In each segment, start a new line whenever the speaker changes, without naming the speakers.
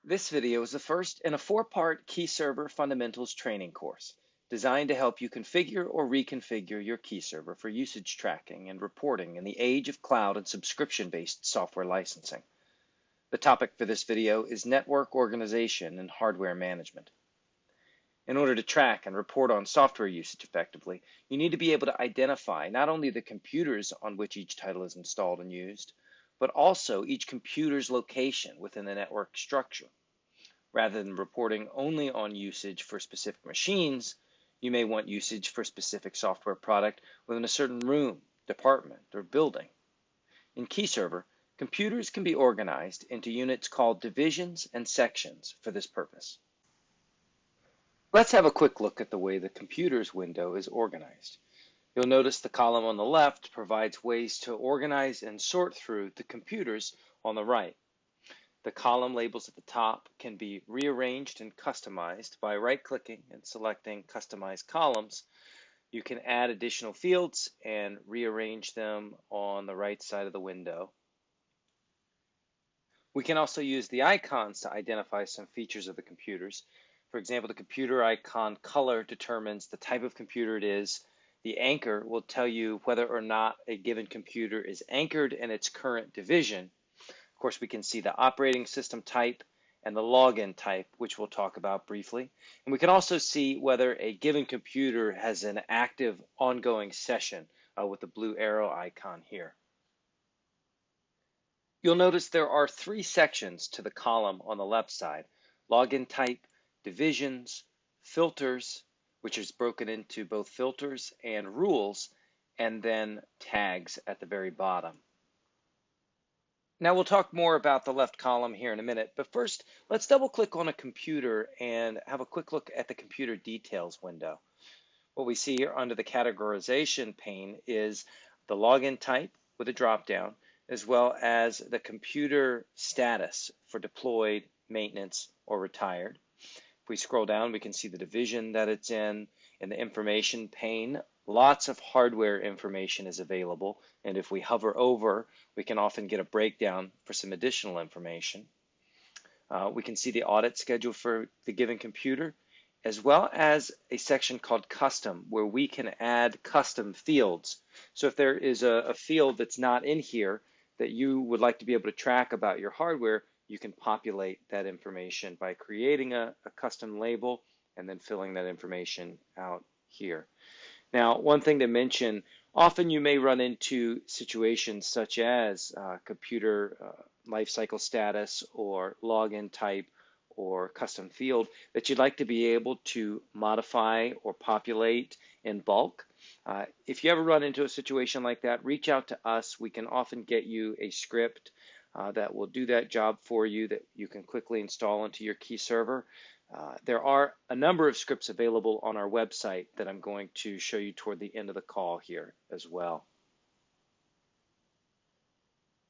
This video is the first in a four-part KeyServer Fundamentals training course designed to help you configure or reconfigure your KeyServer for usage tracking and reporting in the age of cloud and subscription-based software licensing. The topic for this video is network organization and hardware management. In order to track and report on software usage effectively, you need to be able to identify not only the computers on which each title is installed and used, but also each computer's location within the network structure. Rather than reporting only on usage for specific machines, you may want usage for a specific software product within a certain room, department, or building. In KeyServer, computers can be organized into units called divisions and sections for this purpose. Let's have a quick look at the way the computers window is organized. You'll notice the column on the left provides ways to organize and sort through the computers on the right. The column labels at the top can be rearranged and customized by right-clicking and selecting Customize Columns. You can add additional fields and rearrange them on the right side of the window. We can also use the icons to identify some features of the computers. For example, the computer icon color determines the type of computer it is. The anchor will tell you whether or not a given computer is anchored in its current division. Of course, we can see the operating system type and the login type, which we'll talk about briefly. And we can also see whether a given computer has an active ongoing session with the blue arrow icon here. You'll notice there are three sections to the column on the left side: login type, divisions, filters, which is broken into both filters and rules, and then tags at the very bottom. Now we'll talk more about the left column here in a minute, but first let's double click on a computer and have a quick look at the computer details window. What we see here under the categorization pane is the login type with a drop down, as well as the computer status for deployed, maintenance, or retired. If we scroll down, we can see the division that it's in the information pane. Lots of hardware information is available, and if we hover over, we can often get a breakdown for some additional information. We can see the audit schedule for the given computer, as well as a section called Custom, where we can add custom fields. So if there is a field that's not in here that you would like to be able to track about your hardware, you can populate that information by creating a custom label and then filling that information out here. Now, one thing to mention, often you may run into situations such as computer lifecycle status or login type or custom field that you'd like to be able to modify or populate in bulk. If you ever run into a situation like that, reach out to us. We can often get you a script that will do that job for you that you can quickly install into your KeyServer. There are a number of scripts available on our website that I'm going to show you toward the end of the call here as well.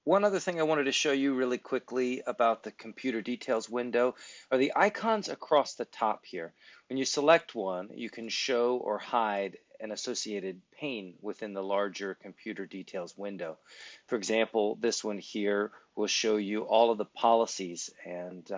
One other thing I wanted to show you really quickly about the computer details window are the icons across the top here. When you select one, you can show or hide an associated pane within the larger computer details window. For example, this one here will show you all of the policies and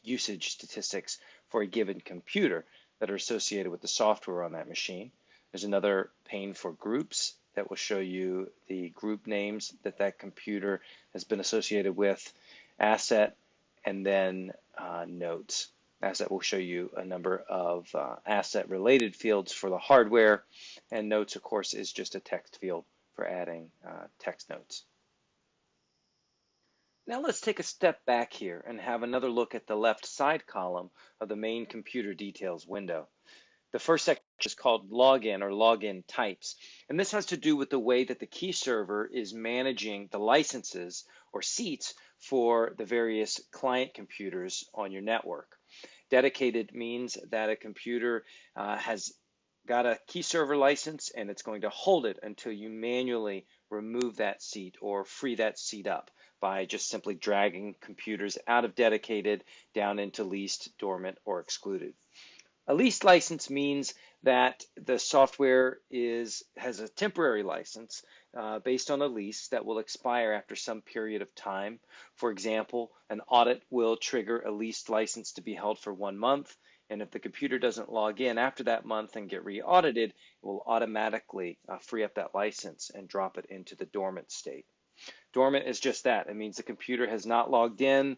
usage statistics for a given computer that are associated with the software on that machine. There's another pane for groups that will show you the group names that that computer has been associated with, asset, and then notes. Asset will show you a number of asset-related fields for the hardware, and notes, of course, is just a text field for adding text notes. Now let's take a step back here and have another look at the left side column of the main computer details window. The first section is called Login or Login Types, and this has to do with the way that the KeyServer is managing the licenses or seats for the various client computers on your network. Dedicated means that a computer has got a KeyServer license and it's going to hold it until you manually remove that seat or free that seat up by just simply dragging computers out of dedicated down into leased, dormant, or excluded. A leased license means that the software has a temporary license based on a lease that will expire after some period of time. For example, an audit will trigger a leased license to be held for 1 month, and if the computer doesn't log in after that month and get re-audited, it will automatically free up that license and drop it into the dormant state. Dormant is just that. It means the computer has not logged in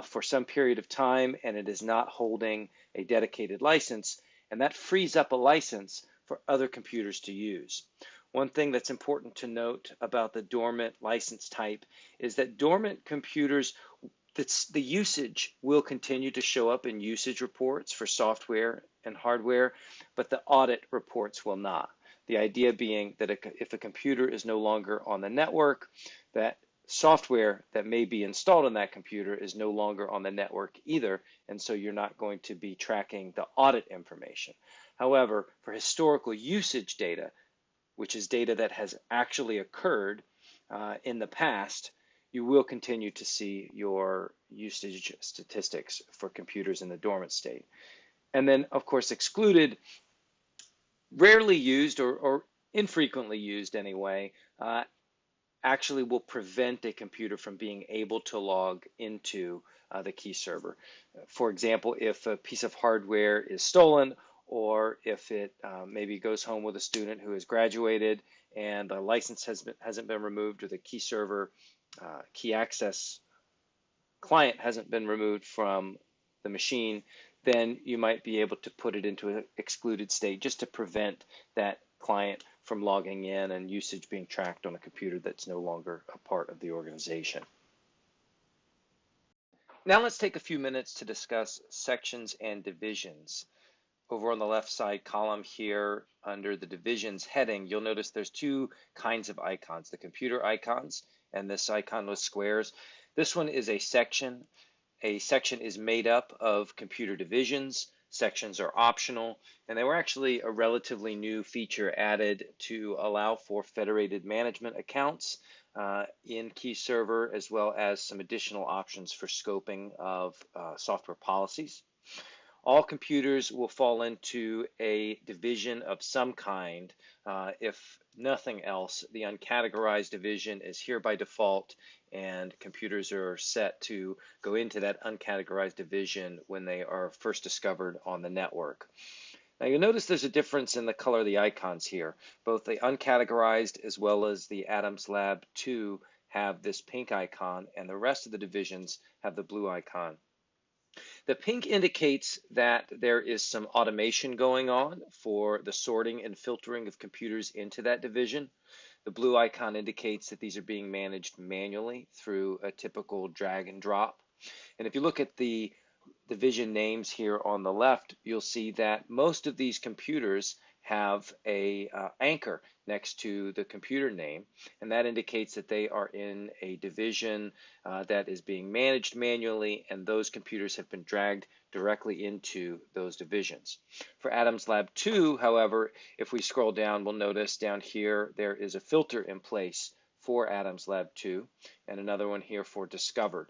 for some period of time and it is not holding a dedicated license, and that frees up a license for other computers to use. One thing that's important to note about the dormant license type is that dormant computers, the usage will continue to show up in usage reports for software and hardware, but the audit reports will not. The idea being that if a computer is no longer on the network, that software that may be installed on that computer is no longer on the network either, and so you're not going to be tracking the audit information. However, for historical usage data, which is data that has actually occurred in the past, you will continue to see your usage statistics for computers in the dormant state. And then, of course, excluded, rarely used or infrequently used anyway, actually will prevent a computer from being able to log into the KeyServer. For example, if a piece of hardware is stolen, or if it maybe goes home with a student who has graduated and the license hasn't been removed, or the KeyServer key access client hasn't been removed from the machine, then you might be able to put it into an excluded state just to prevent that client from logging in and usage being tracked on a computer that's no longer a part of the organization. Now let's take a few minutes to discuss sections and divisions. Over on the left side column here, under the divisions heading, you'll notice there's two kinds of icons, the computer icons and this icon with squares. This one is a section. A section is made up of computer divisions. Sections are optional, and they were actually a relatively new feature added to allow for federated management accounts in KeyServer, as well as some additional options for scoping of software policies. All computers will fall into a division of some kind. If nothing else, the uncategorized division is here by default, and computers are set to go into that uncategorized division when they are first discovered on the network. Now you'll notice there's a difference in the color of the icons here. Both the uncategorized as well as the Adams Lab 2 have this pink icon, and the rest of the divisions have the blue icon. The pink indicates that there is some automation going on for the sorting and filtering of computers into that division. The blue icon indicates that these are being managed manually through a typical drag and drop. And if you look at the division names here on the left, you'll see that most of these computers have a anchor next to the computer name, and that indicates that they are in a division that is being managed manually, and those computers have been dragged directly into those divisions. For Adams Lab 2, however, if we scroll down, we'll notice down here there is a filter in place for Adams Lab 2 and another one here for Discovered.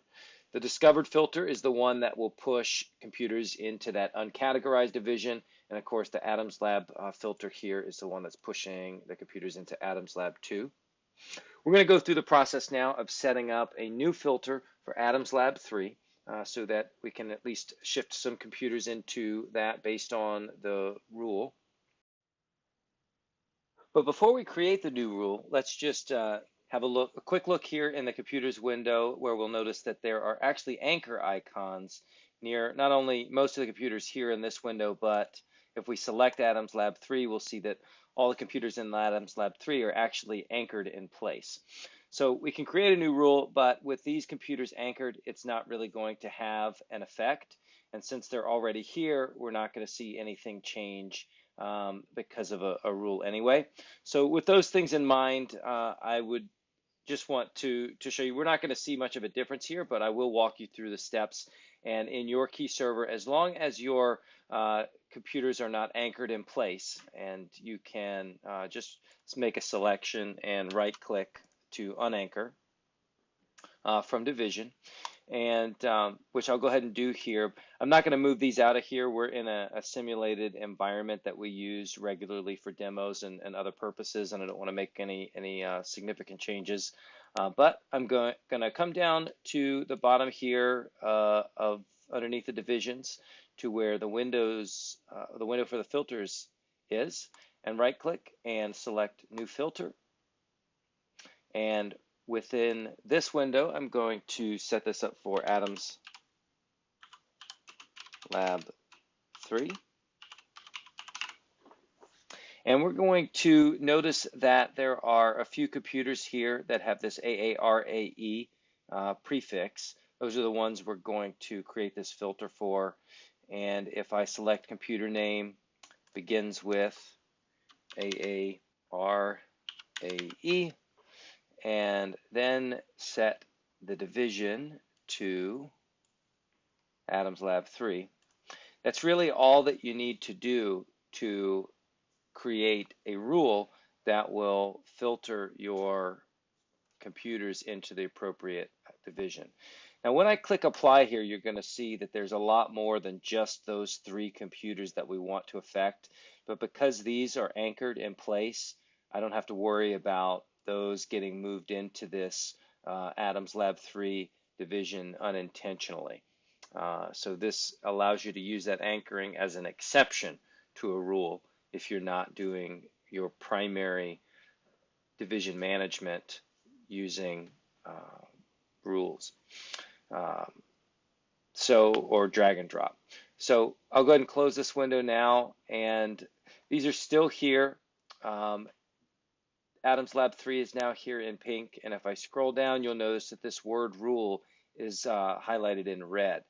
The Discovered filter is the one that will push computers into that uncategorized division, and of course the Adams Lab filter here is the one that's pushing the computers into Adams Lab 2. We're going to go through the process now of setting up a new filter for Adams Lab 3 so that we can at least shift some computers into that based on the rule. But before we create the new rule, let's just have a quick look here in the computers window, where we'll notice that there are actually anchor icons near not only most of the computers here in this window, but if we select Adams Lab 3, we'll see that all the computers in Adams Lab 3 are actually anchored in place. So we can create a new rule, but with these computers anchored, it's not really going to have an effect. And since they're already here, we're not going to see anything change because of a rule anyway. So with those things in mind, I would just want to show you, we're not going to see much of a difference here, but I will walk you through the steps. And in your KeyServer, as long as your computers are not anchored in place, and you can just make a selection and right-click to unanchor from division. and which I'll go ahead and do here. I'm not going to move these out of here. We're in a simulated environment that we use regularly for demos and other purposes, and I don't want to make any significant changes. But I'm going to come down to the bottom here of underneath the divisions to where the window for the filters is, and right click and select New Filter. And within this window, I'm going to set this up for Adams Lab 3. And we're going to notice that there are a few computers here that have this AARAE prefix. Those are the ones we're going to create this filter for. And if I select computer name begins with AARAE and then set the division to Adams Lab 3, that's really all that you need to do to create a rule that will filter your computers into the appropriate division. Now, when I click apply here, you're going to see that there's a lot more than just those 3 computers that we want to affect. But because these are anchored in place, I don't have to worry about those getting moved into this Adams Lab 3 division unintentionally. So this allows you to use that anchoring as an exception to a rule if you're not doing your primary division management using rules. Or drag and drop. So I'll go ahead and close this window now, and these are still here. Adams Lab 3 is now here in pink, and if I scroll down, you'll notice that this word rule is highlighted in red.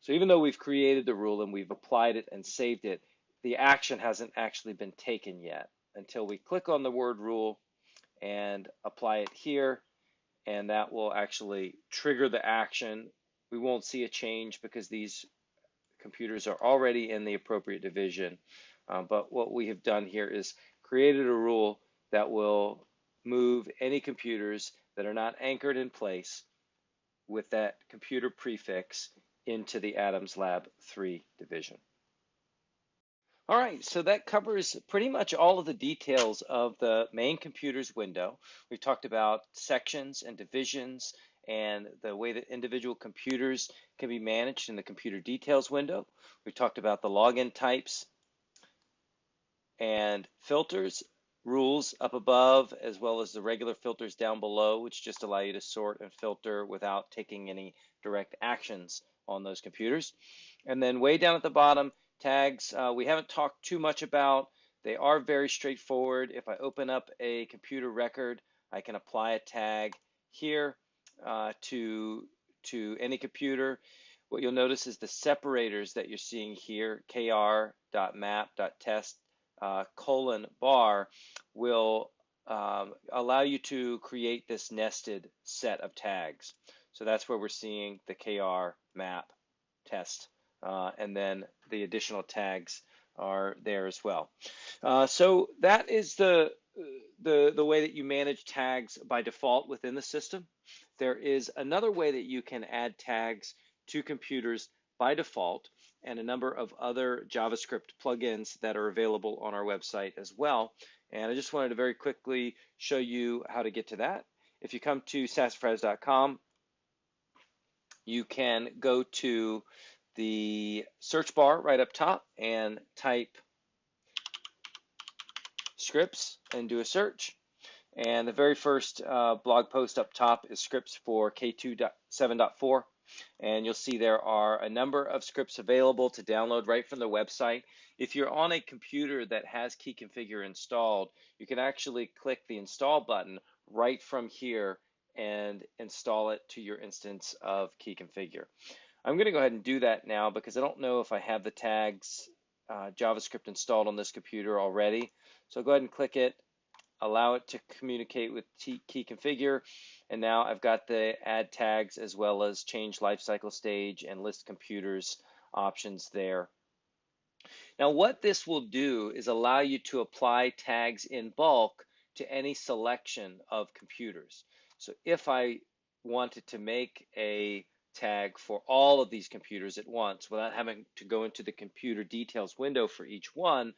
So even though we've created the rule and we've applied it and saved it, the action hasn't actually been taken yet until we click on the word rule and apply it here, and that will actually trigger the action. We won't see a change because these computers are already in the appropriate division. But what we have done here is created a rule that will move any computers that are not anchored in place with that computer prefix into the Adams Lab 3 division. All right, so that covers pretty much all of the details of the main computers window. We've talked about sections and divisions and the way that individual computers can be managed in the computer details window. We've talked about the login types and filters, rules up above, as well as the regular filters down below, which just allow you to sort and filter without taking any direct actions on those computers. And then way down at the bottom, tags, we haven't talked too much about. They are very straightforward. If I open up a computer record, I can apply a tag here to any computer. What you'll notice is the separators that you're seeing here, kr.map.test :bar, will allow you to create this nested set of tags. So that's where we're seeing the kr map test, and then the additional tags are there as well. So that is the way that you manage tags by default within the system. There is another way that you can add tags to computers by default, and a number of other JavaScript plugins that are available on our website as well. And I just wanted to very quickly show you how to get to that. If you come to sassafras.com, you can go to the search bar right up top and type scripts and do a search. And the very first blog post up top is scripts for K2.7.4. And you'll see there are a number of scripts available to download right from the website. If you're on a computer that has KeyConfigure installed, you can actually click the install button right from here and install it to your instance of KeyConfigure. I'm going to go ahead and do that now because I don't know if I have the tags JavaScript installed on this computer already. So I'll go ahead and click it, allow it to communicate with KeyConfigure, and now I've got the add tags as well as change lifecycle stage and list computers options there. Now what this will do is allow you to apply tags in bulk to any selection of computers. So if I wanted to make a tag for all of these computers at once without having to go into the computer details window for each one,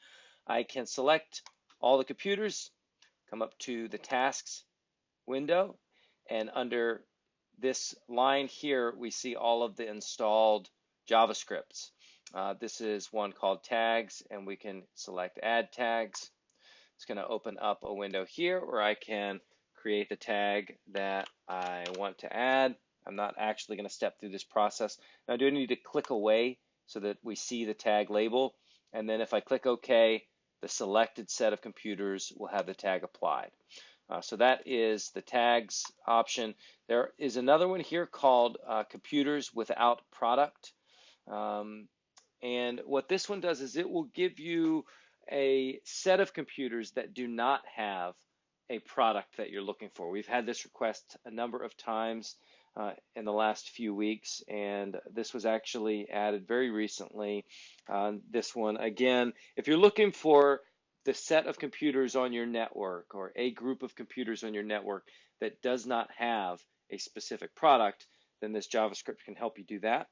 I can select all the computers, come up to the tasks window, and under this line here, we see all of the installed JavaScripts. This is one called tags, and we can select add tags. It's going to open up a window here where I can create the tag that I want to add. I'm not actually going to step through this process. Now I do need to click away so that we see the tag label. And then if I click OK, the selected set of computers will have the tag applied. So that is the tags option. There is another one here called computers without product. And what this one does is it will give you a set of computers that do not have a product that you're looking for. We've had this request a number of times in the last few weeks, and this was actually added very recently. This one, again, if you're looking for the set of computers on your network or a group of computers on your network that does not have a specific product, then this JavaScript can help you do that.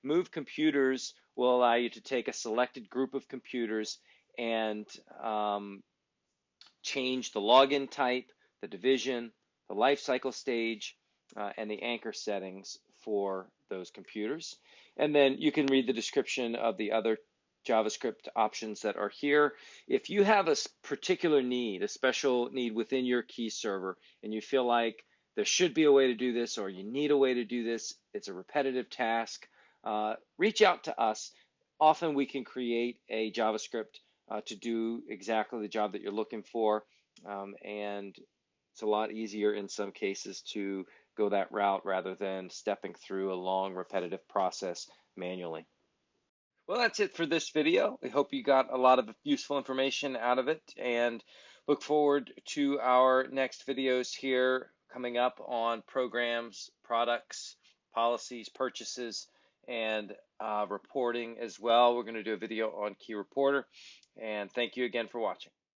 Move computers will allow you to take a selected group of computers and change the login type, the division, the lifecycle stage, and the anchor settings for those computers. And then you can read the description of the other JavaScript options that are here. If you have a particular need, a special need within your KeyServer, and you feel like there should be a way to do this or you need a way to do this, it's a repetitive task, reach out to us. Often we can create a JavaScript to do exactly the job that you're looking for, and it's a lot easier in some cases to go that route rather than stepping through a long repetitive process manually. Well, that's it for this video. I hope you got a lot of useful information out of it, and look forward to our next videos here coming up on programs, products, policies, purchases, and reporting as well. We're going to do a video on Key Reporter, and thank you again for watching.